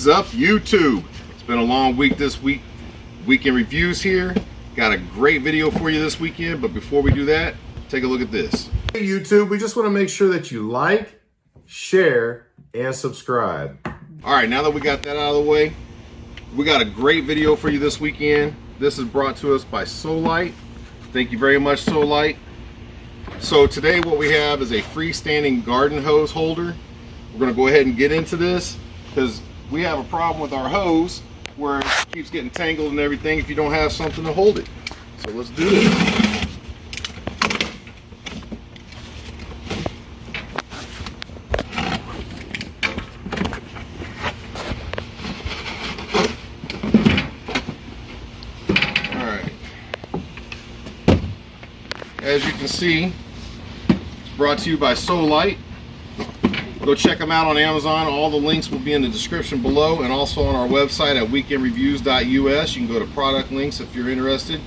is up, YouTube? It's been a long week this week. Weekend reviews here. Got a great video for you this weekend, but before we do that, take a look at this. Hey YouTube, we just want to make sure that you like, share, and subscribe. All right, now that we got that out of the way, we got a great video for you this weekend. This is brought to us by Soligt. Thank you very much, Soligt. So today what we have is a freestanding garden hose holder. We're going to go ahead and get into this because we have a problem with our hose where it keeps getting tangled and everything if you don't have something to hold it. So let's do this. Alright. As you can see, it's brought to you by Soligt. Go check them out on Amazon. All the links will be in the description below and also on our website at weekendreviews.us. You can go to product links if you're interested,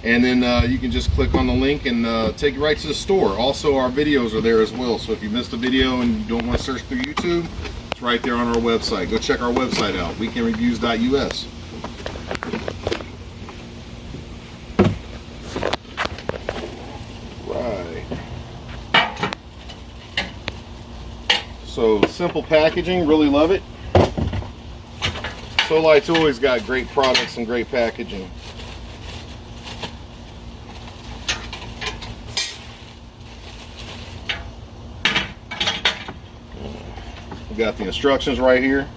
and then you can just click on the link and take you right to the store. Also, our videos are there as well, so if you missed a video and you don't want to search through YouTube, it's right there on our website. Go check our website out, weekendreviews.us. So simple packaging, really love it. Solit's always got great products and great packaging. We got the instructions right here.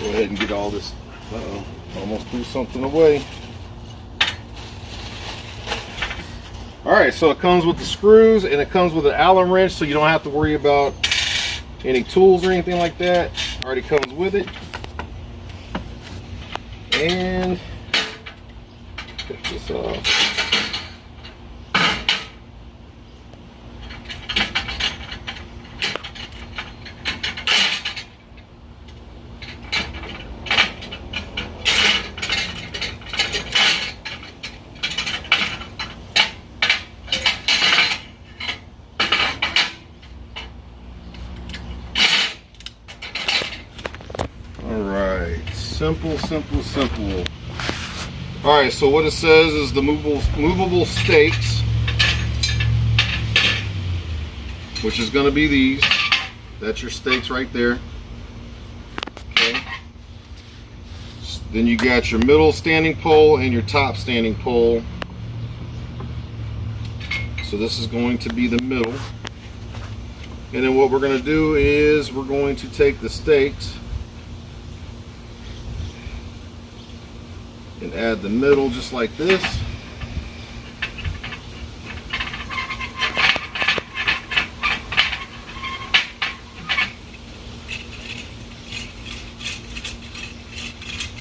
Go ahead and get all this. Uh-oh, almost threw something away. Alright, so it comes with the screws and it comes with an Allen wrench, so you don't have to worry about any tools or anything like that. Already comes with it. And pick this off. Simple, simple, simple. Alright, so what it says is the movable stakes, which is going to be these. That's your stakes right there. Okay. Then you got your middle standing pole and your top standing pole. So this is going to be the middle. And then what we're going to do is we're going to take the stakes and add the middle just like this.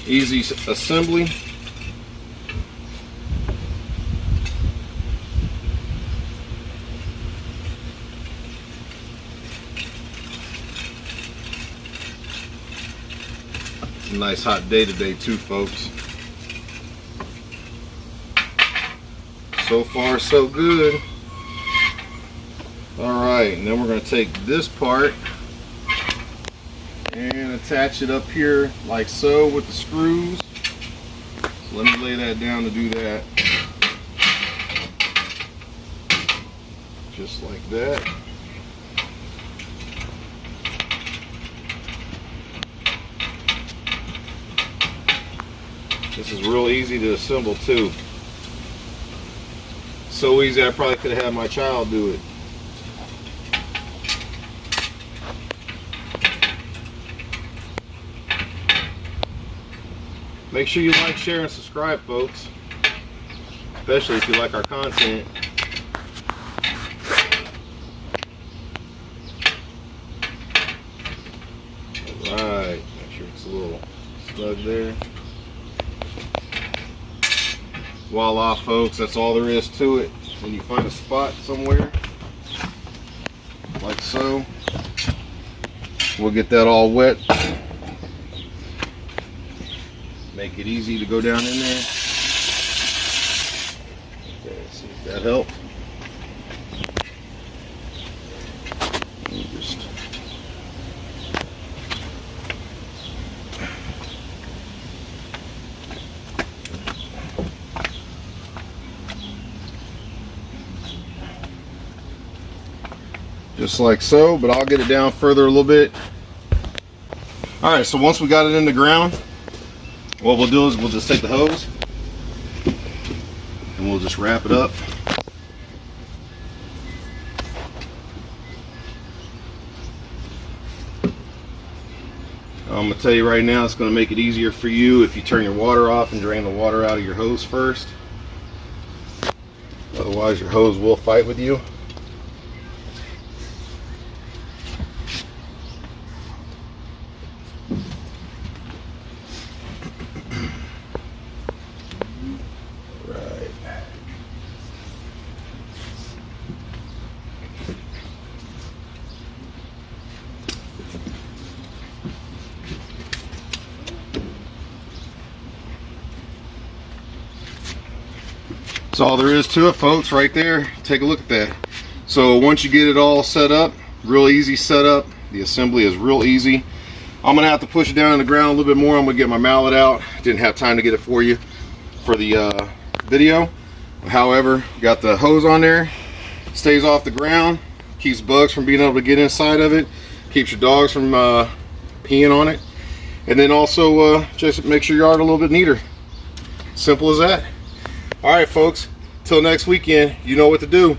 Easy assembly. It's a nice hot day today too, folks. So far, so good. Alright, and then we're going to take this part and attach it up here like so with the screws. So let me lay that down to do that. Just like that. This is real easy to assemble too. So easy I probably could have had my child do it. Make sure you like, share, and subscribe, folks. Especially if you like our content. Alright, make sure it's a little snug there. Voila, folks, that's all there is to it. When you find a spot somewhere, like so, we'll get that all wet. Make it easy to go down in there. Okay, see if that helped. just like so, but I'll get it down further a little bit. All right, so once we got it in the ground, what we'll do is we'll just take the hose and we'll just wrap it up. I'm gonna tell you right now, it's gonna make it easier for you if you turn your water off and drain the water out of your hose first. Otherwise your hose will fight with you. Right. That's all there is to it, folks, right there. Take a look at that. So once you get it all set up, real easy setup. The assembly is real easy. I'm gonna have to push it down on the ground a little bit more. I'm gonna get my mallet out. Didn't have time to get it for you for the video. However, got the hose on there. Stays off the ground. Keeps bugs from being able to get inside of it. Keeps your dogs from peeing on it. And then also just makes your yard a little bit neater. Simple as that. All right, folks, till next weekend, you know what to do.